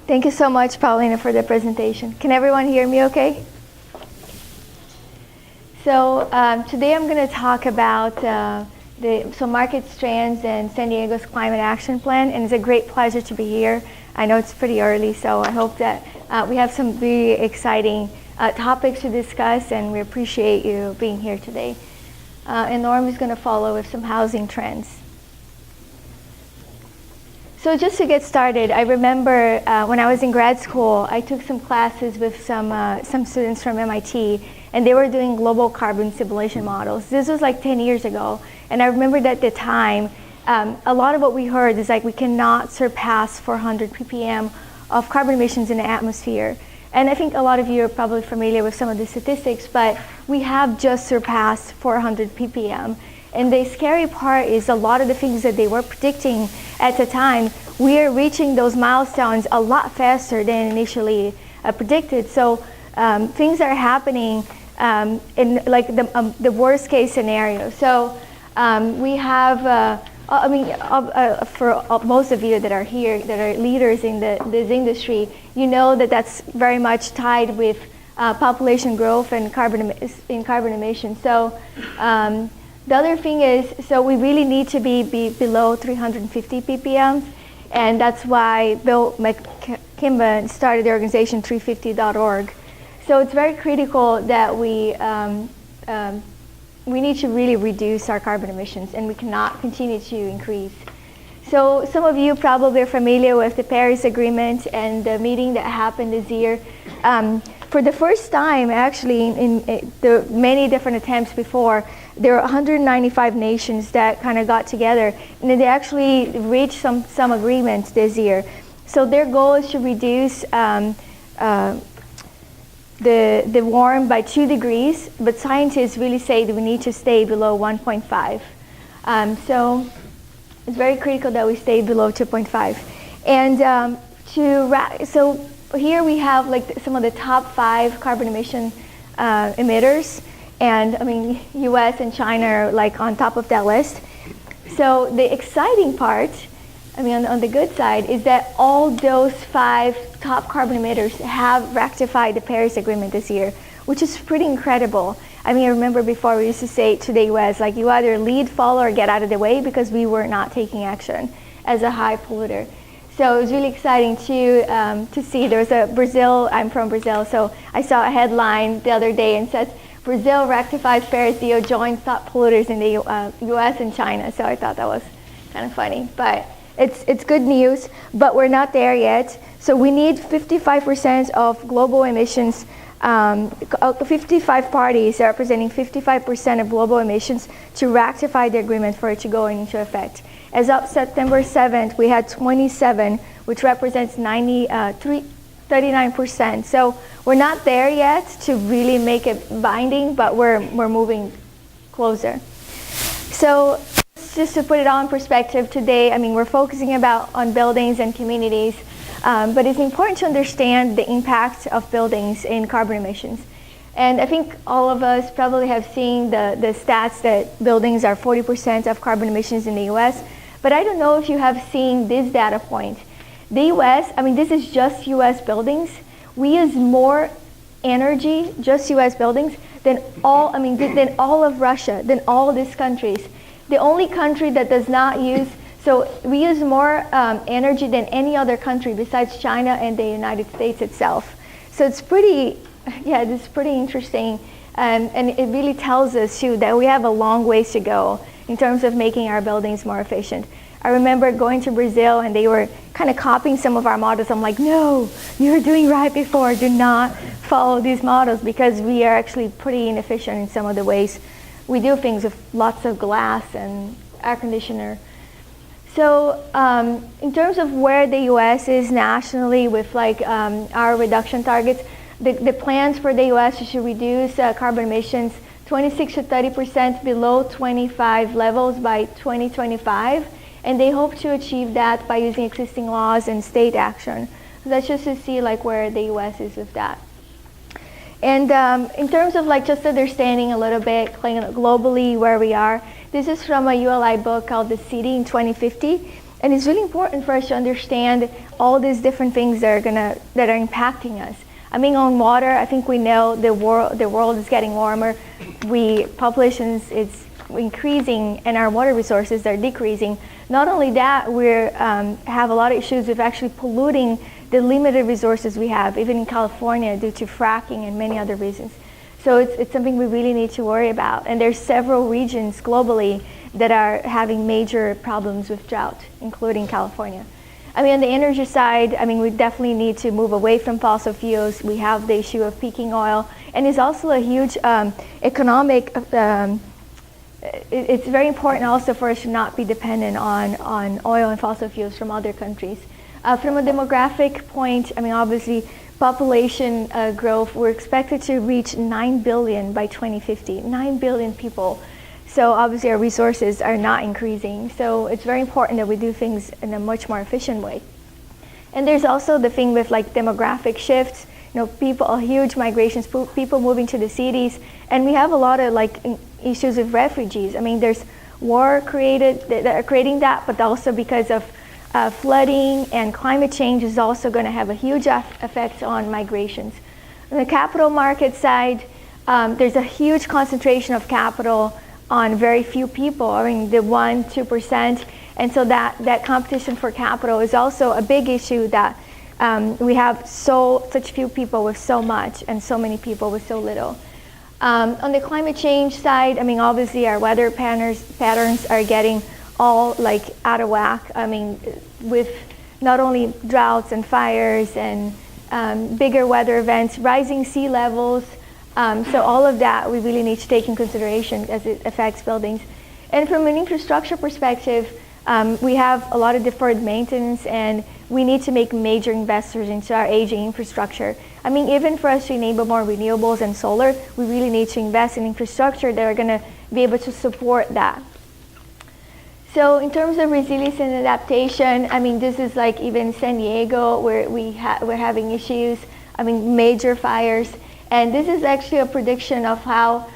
Thank you so much, Paulina, for the presentation. Can everyone hear me okay? So today I'm going to talk about some market trends and San Diego's Climate Action Plan, and it's a great pleasure to be here. I know it's pretty early, so I hope that we have some really exciting topics to discuss, and we appreciate you being here today. And Norm is going to follow with some housing trends. So just to get started, I remember when I was in grad school, I took some classes with some students from MIT, and they were doing global carbon simulation models. This was like 10 years ago, and I remember that at the time, a lot of what we heard is like we cannot surpass 400 ppm of carbon emissions in the atmosphere. And I think a lot of you are probably familiar with some of the statistics, but we have just surpassed 400 ppm. And the scary part is a lot of the things that they were predicting at the time, we are reaching those milestones a lot faster than initially predicted. So things are happening in like the worst case scenario. So we have, for most of you that are here, that are leaders in this industry, you know that that's very much tied with population growth and carbon emissions. So the other thing is, so we really need to be below 350 ppm, and that's why Bill McKibben started the organization 350.org. So it's very critical that we need to really reduce our carbon emissions, and we cannot continue to increase. So some of you probably are familiar with the Paris Agreement and the meeting that happened this year. For the first time, actually, in the many different attempts before, there were 195 nations that kind of got together, and they actually reached some agreements this year. So their goal is to reduce the warm by 2 degrees, but scientists really say that we need to stay below 1.5. So it's very critical that we stay below 2.5. And so here we have like some of the top 5 carbon emission emitters, and I mean US and China are like on top of that list. So the exciting part, I mean on the good side, is that all those 5 top carbon emitters have ratified the Paris Agreement this year, which is pretty incredible. I mean, I remember before we used to say to the US, like, you either lead, follow, or get out of the way, because we were not taking action as a high polluter. So it was really exciting to see. There was a Brazil, I'm from Brazil, so I saw a headline the other day and says, Brazil rectifies Paris deal, joins top polluters in the US and China. So I thought that was kind of funny, but it's good news, but we're not there yet. So we need 55% of global emissions, 55 parties representing 55% of global emissions to ratify the agreement for it to go into effect. As of September 7th, we had 27, which represents 39%. So we're not there yet to really make it binding, but we're moving closer. So just to put it all in perspective today, I mean, we're focusing on buildings and communities, but it's important to understand the impact of buildings in carbon emissions. And I think all of us probably have seen the stats that buildings are 40% of carbon emissions in the US, but I don't know if you have seen this data point. The US, I mean, this is just US buildings. We use more energy, just US buildings, than all of Russia, than all of these countries. The only country that does not use, so we use more energy than any other country besides China and the United States itself. So it's pretty, it's pretty interesting, and it really tells us too that we have a long ways to go in terms of making our buildings more efficient. I remember going to Brazil and they were kind of copying some of our models. I'm like, no, you were doing right before. Do not follow these models, because we are actually pretty inefficient in some of the ways we do things with lots of glass and air conditioner. So in terms of where the US is nationally with like our reduction targets, the plans for the US is to reduce carbon emissions 26 to 30% below 25 levels by 2025. And they hope to achieve that by using existing laws and state action. So that's just to see like where the US is with that. And in terms of like just understanding a little bit globally where we are, this is from a ULI book called The City in 2050. And it's really important for us to understand all these different things that are impacting us. I mean, on water, I think we know the world is getting warmer. Population is increasing, and our water resources are decreasing. Not only that, we have a lot of issues with actually polluting the limited resources we have, even in California, due to fracking and many other reasons. So it's something we really need to worry about. And there's several regions globally that are having major problems with drought, including California. I mean, on the energy side, I mean, we definitely need to move away from fossil fuels. We have the issue of peaking oil, and it's also a huge economic, it's very important also for us to not be dependent on oil and fossil fuels from other countries. From a demographic point, I mean, obviously, population growth, we're expected to reach 9 billion by 2050, 9 billion people. So obviously our resources are not increasing. So it's very important that we do things in a much more efficient way. And there's also the thing with like demographic shifts, huge migrations, people moving to the cities. And we have a lot of like issues with refugees. I mean, there's war that are creating that, but also because of flooding and climate change is also going to have a huge effect on migrations. On the capital market side, there's a huge concentration of capital on very few people, I mean the 1-2%, and so that competition for capital is also a big issue that we have such few people with so much and so many people with so little. On the climate change side, I mean obviously our weather patterns are getting all like out of whack. I mean with not only droughts and fires and bigger weather events, rising sea levels. So all of that we really need to take in consideration as it affects buildings. And from an infrastructure perspective, we have a lot of deferred maintenance, and we need to make major investments into our aging infrastructure. I mean, even for us to enable more renewables and solar, we really need to invest in infrastructure that are going to be able to support that. So in terms of resilience and adaptation, I mean, this is like even San Diego where we're having issues, I mean, major fires. And this is actually a prediction of how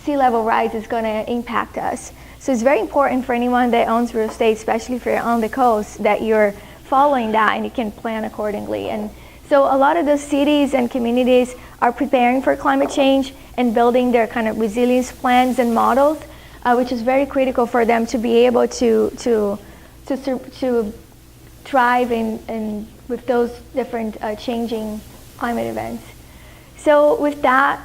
sea level rise is going to impact us. So it's very important for anyone that owns real estate, especially if you're on the coast, that you're following that and you can plan accordingly. And so a lot of those cities and communities are preparing for climate change and building their kind of resilience plans and models, which is very critical for them to be able to thrive in with those different changing climate events. So with that,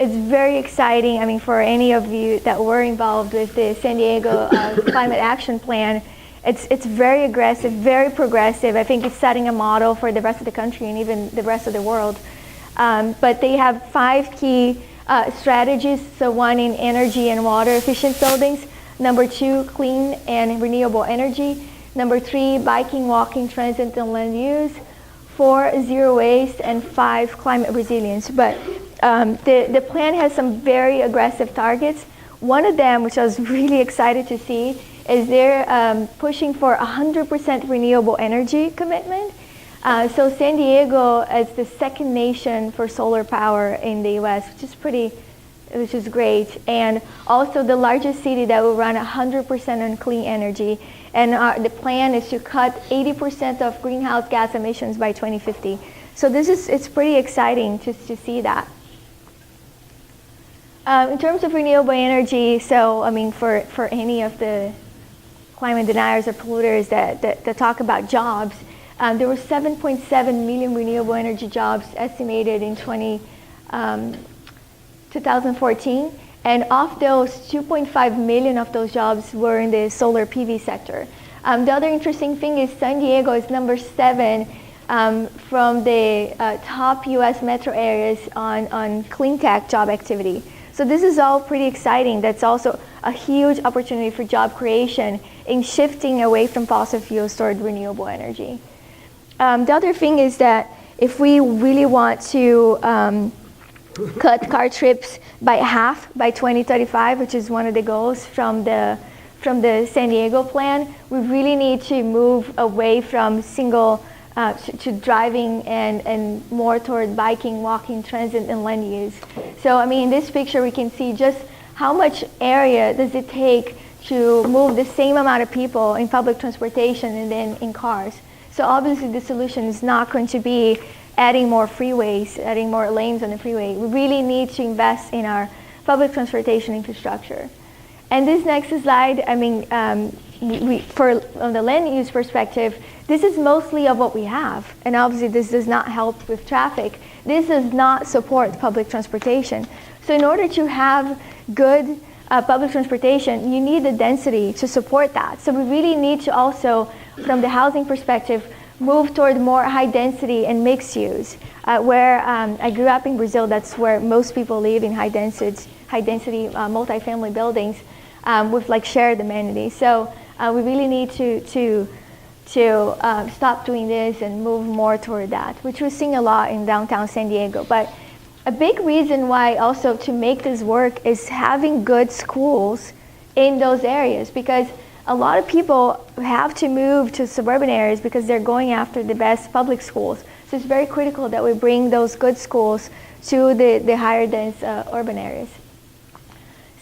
it's very exciting. I mean, for any of you that were involved with the San Diego Climate Action Plan, it's very aggressive, very progressive. I think it's setting a model for the rest of the country and even the rest of the world. But they have 5 key strategies. So 1 in energy and water efficient buildings. Number 2, clean and renewable energy. Number 3, biking, walking, transit, and land use. 4, zero waste, and 5, climate resilience. But the plan has some very aggressive targets. One of them, which I was really excited to see, is they're pushing for 100% renewable energy commitment. So San Diego is the 2nd nation for solar power in the US, which is great. And also the largest city that will run 100% on clean energy. And the plan is to cut 80% of greenhouse gas emissions by 2050. So it's pretty exciting to see that. In terms of renewable energy, so I mean for any of the climate deniers or polluters that talk about jobs, there were 7.7 million renewable energy jobs estimated in 2014. And of those, 2.5 million of those jobs were in the solar PV sector. The other interesting thing is San Diego is number 7 from the top US metro areas on clean tech job activity. So this is all pretty exciting. That's also a huge opportunity for job creation in shifting away from fossil fuels toward renewable energy. The other thing is that if we really want to cut car trips by half by 2035, which is one of the goals from the San Diego plan, we really need to move away from to driving and more toward biking, walking, transit, and land use. So I mean, in this picture we can see just how much area does it take to move the same amount of people in public transportation and then in cars. So obviously the solution is not going to be adding more freeways, adding more lanes on the freeway. We really need to invest in our public transportation infrastructure. And this next slide, I mean, on the land use perspective, this is mostly of what we have. And obviously this does not help with traffic. This does not support public transportation. So in order to have good public transportation, you need the density to support that. So we really need to also, from the housing perspective, move toward more high density and mixed use. Where I grew up in Brazil, that's where most people live, in high density multifamily buildings with like shared amenities. So we really need to stop doing this and move more toward that, which we're seeing a lot in downtown San Diego. But a big reason why also to make this work is having good schools in those areas, because a lot of people have to move to suburban areas because they're going after the best public schools. So it's very critical that we bring those good schools to the higher dense urban areas.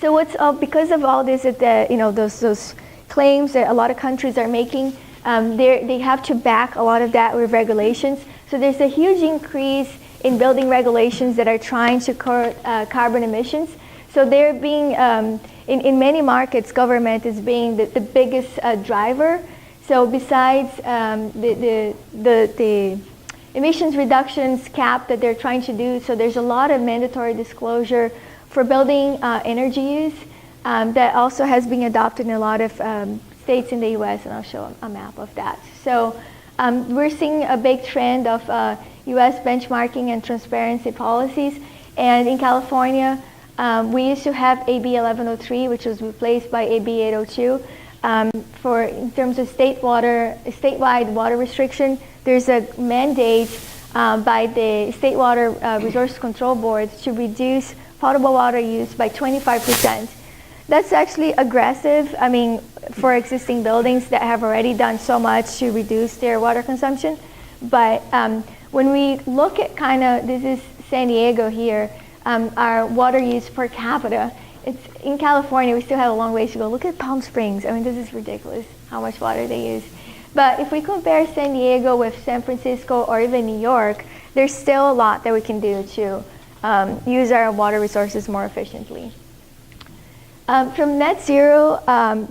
So what's because of all this, those claims that a lot of countries are making, they have to back a lot of that with regulations. So there's a huge increase in building regulations that are trying to curb carbon emissions. So they're being, in many markets, government is being the biggest driver. So besides the emissions reductions cap that they're trying to do, so there's a lot of mandatory disclosure for building energy use that also has been adopted in a lot of states in the US, and I'll show a map of that. So we're seeing a big trend of US benchmarking and transparency policies. And in California, we used to have AB 1103, which was replaced by AB 802. In terms of statewide water restriction, there's a mandate by the State Water Resource Control Board to reduce potable water use by 25%. That's actually aggressive, I mean, for existing buildings that have already done so much to reduce their water consumption. But when we look at this is San Diego here, our water use per capita, it's in California, we still have a long ways to go. Look at Palm Springs. I mean, this is ridiculous how much water they use. But if we compare San Diego with San Francisco or even New York, there's still a lot that we can do to use our water resources more efficiently. From net zero, some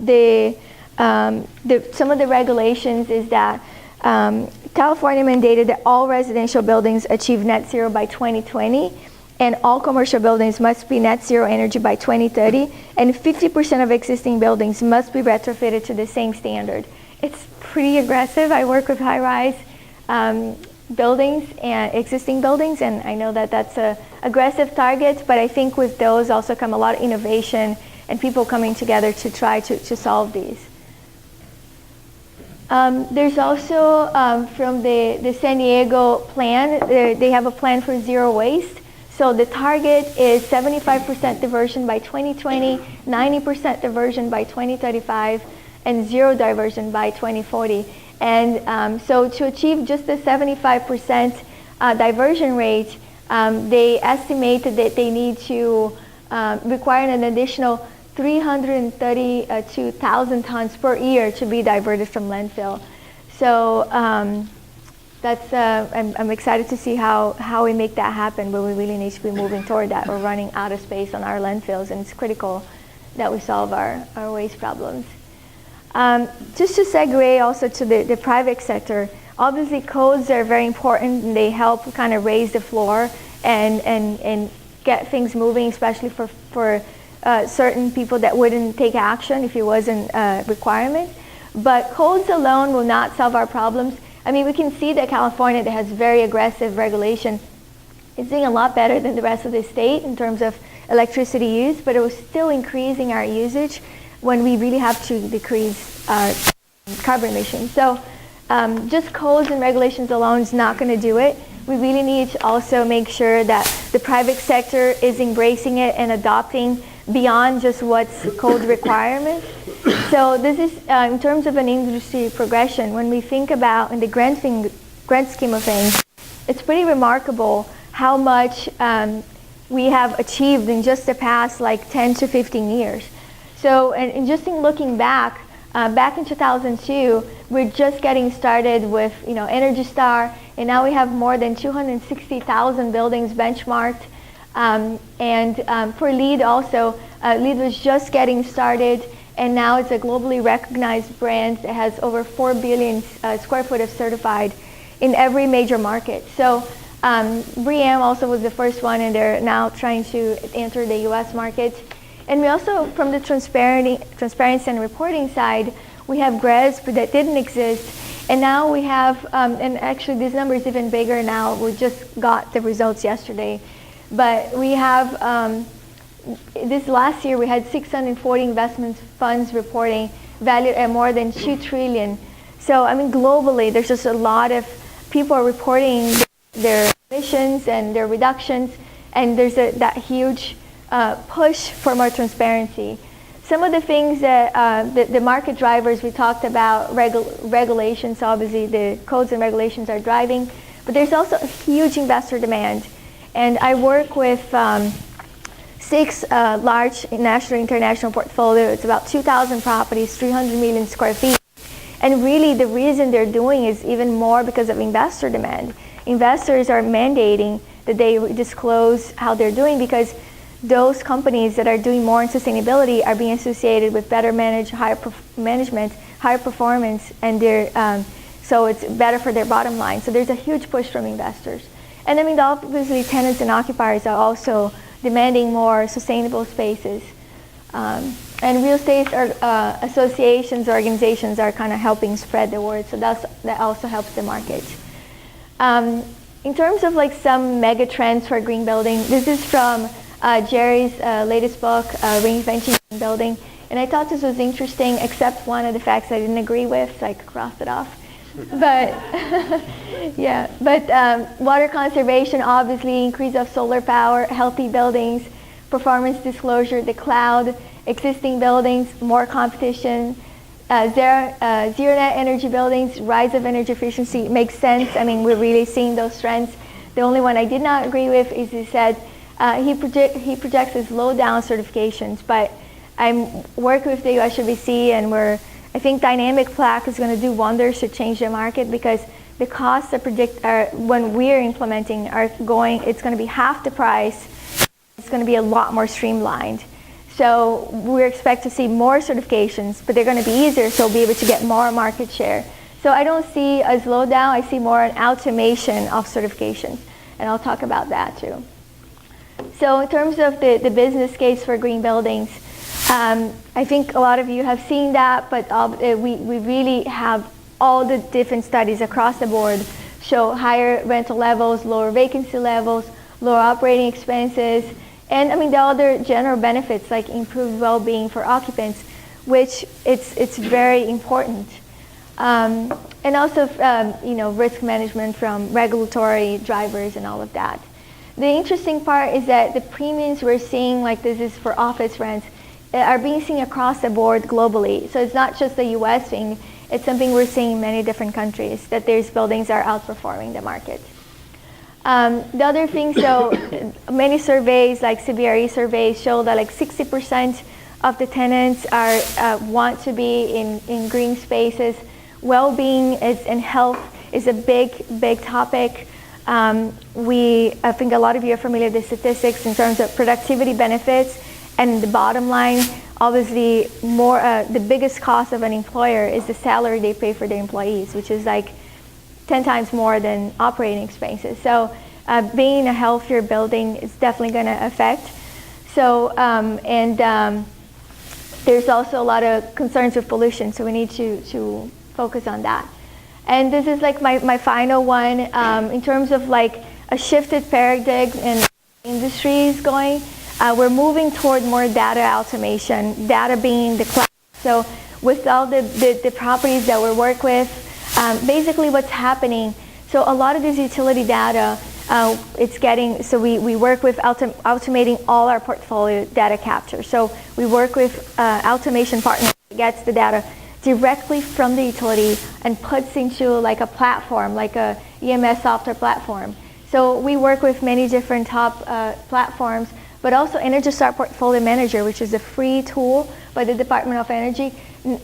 of the regulations is that California mandated that all residential buildings achieve net zero by 2020, and all commercial buildings must be net zero energy by 2030, and 50% of existing buildings must be retrofitted to the same standard. It's pretty aggressive. I work with high-rise buildings and existing buildings, and I know that that's a aggressive target, but I think with those also come a lot of innovation and people coming together to try to solve these. There's also, from the San Diego plan, they have a plan for zero waste. So the target is 75% diversion by 2020, 90% diversion by 2035, and zero diversion by 2040. And so to achieve just the 75% diversion rate, they estimated that they need to require an additional 332,000 tons per year to be diverted from landfill. So that's I'm excited to see how we make that happen, but we really need to be moving toward that. We're running out of space on our landfills, and it's critical that we solve our waste problems. Just to segue also to the private sector, obviously codes are very important, and they help kind of raise the floor and get things moving, especially for certain people that wouldn't take action if it wasn't a requirement. But codes alone will not solve our problems. I mean, we can see that California, that has very aggressive regulation, is doing a lot better than the rest of the state in terms of electricity use, but it was still increasing our usage when we really have to decrease carbon emissions. So just codes and regulations alone is not going to do it. We really need to also make sure that the private sector is embracing it and adopting beyond just what's code requirements. So this is, in terms of an industry progression, when we think about in the grand scheme of things, it's pretty remarkable how much we have achieved in just the past 10 to 15 years. So, and just in looking back, back in 2002, we're just getting started with, Energy Star, and now we have more than 260,000 buildings benchmarked. For LEED also, LEED was just getting started, and now it's a globally recognized brand that has over 4 billion square foot of certified in every major market. So BREEAM also was the first one, and they're now trying to enter the US market. And we also, from the transparency and reporting side, we have GRESB that didn't exist, and now we have, and actually this number is even bigger now, we just got the results yesterday, but we have, this last year we had 640 investment funds reporting, valued at more than 2 trillion. So I mean globally there's just a lot of people are reporting their emissions and their reductions, and there's that huge push for more transparency. Some of the things that the market drivers we talked about, regulations, obviously the codes and regulations are driving, but there's also a huge investor demand. And I work with 6 large national international portfolio. It's about 2,000 properties, 300 million square feet. And really the reason they're doing is even more because of investor demand. Investors are mandating that they disclose how they're doing, because those companies that are doing more in sustainability are being associated with better management, higher performance, and so it's better for their bottom line. So there's a huge push from investors. And I mean, obviously tenants and occupiers are also demanding more sustainable spaces. And real estate associations, organizations are kind of helping spread the word, so that also helps the market. In terms of like some mega trends for green building, this is from Jerry's latest book, Reinventing Green Building, and I thought this was interesting, except one of the facts I didn't agree with, so I crossed it off. But yeah, but water conservation, obviously, increase of solar power, healthy buildings, performance disclosure, the cloud, existing buildings, more competition, zero net energy buildings, rise of energy efficiency. Makes sense. I mean, we're really seeing those trends. The only one I did not agree with is he said he projects as low down certifications, but I'm working with the USGBC, and I think dynamic plaque is going to do wonders to change the market, because the costs that when we're implementing it's going to be half the price. It's going to be a lot more streamlined. So we expect to see more certifications, but they're going to be easier, so we'll be able to get more market share. So I don't see a slowdown, I see more an automation of certifications, and I'll talk about that too. So in terms of the business case for green buildings, I think a lot of you have seen that, but we really have all the different studies across the board show higher rental levels, lower vacancy levels, lower operating expenses, and I mean the other general benefits like improved well-being for occupants, which it's very important. And also risk management from regulatory drivers and all of that. The interesting part is that the premiums we're seeing, like this is for office rents, are being seen across the board globally. So it's not just a US thing, it's something we're seeing in many different countries, that these buildings are outperforming the market. The other thing, so many surveys, like CBRE surveys, show that like 60% of the tenants want to be in green spaces. Well-being and health is a big topic. I think a lot of you are familiar with the statistics in terms of productivity benefits, and the bottom line, obviously, the biggest cost of an employer is the salary they pay for their employees, which is like 10 times more than operating expenses. So being in a healthier building is definitely going to affect. So, there's also a lot of concerns with pollution, so we need to focus on that. And this is like my final one, in terms of like a shifted paradigm in industries going. We're moving toward more data automation, data being the cloud. So with all the properties that we work with, basically what's happening, so a lot of this utility data, we work with automating all our portfolio data capture. So we work with automation partners that gets the data directly from the utility and puts into like a platform, like a EMS software platform. So we work with many different top platforms, but also Energy Star Portfolio Manager, which is a free tool by the Department of Energy,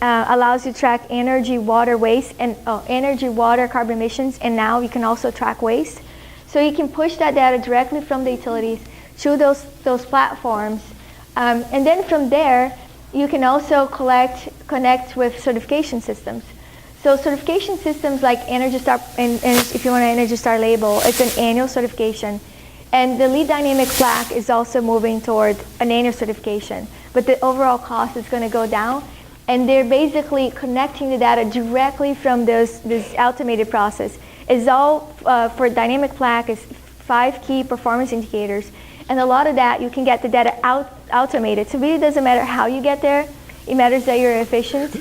allows you to track energy, water, waste, and energy, water, carbon emissions, and now you can also track waste. So you can push that data directly from the utilities to those platforms, and then from there, you can also connect with certification systems. So certification systems like Energy Star, and if you want an Energy Star label, it's an annual certification. And the lead dynamic plaque is also moving toward an annual certification, but the overall cost is going to go down. And they're basically connecting the data directly from this automated process. It's all for dynamic plaque is 5 key performance indicators, and a lot of that you can get the data automated. So it really doesn't matter how you get there. It matters that you're efficient.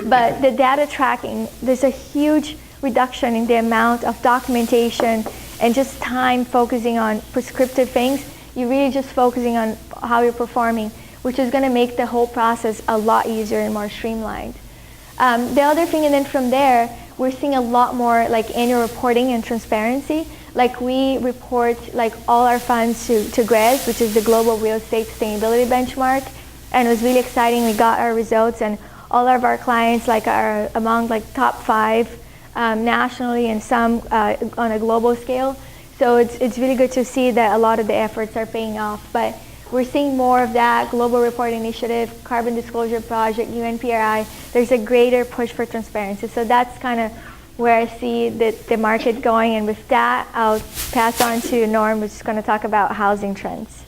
But the data tracking, there's a huge reduction in the amount of documentation and just time focusing on prescriptive things. You're really just focusing on how you're performing, which is going to make the whole process a lot easier and more streamlined. The other thing, and then from there, we're seeing a lot more like annual reporting and transparency. Like we report like all our funds to GRES, which is the Global Real Estate Sustainability Benchmark, and it was really exciting. We got our results, and all of our clients like are among like top 5 nationally, and some on a global scale. So it's really good to see that a lot of the efforts are paying off. But we're seeing more of that global reporting initiative, Carbon Disclosure Project, UNPRI. There's a greater push for transparency. So that's kind of where I see the market going. And with that, I'll pass on to Norm, who's going to talk about housing trends.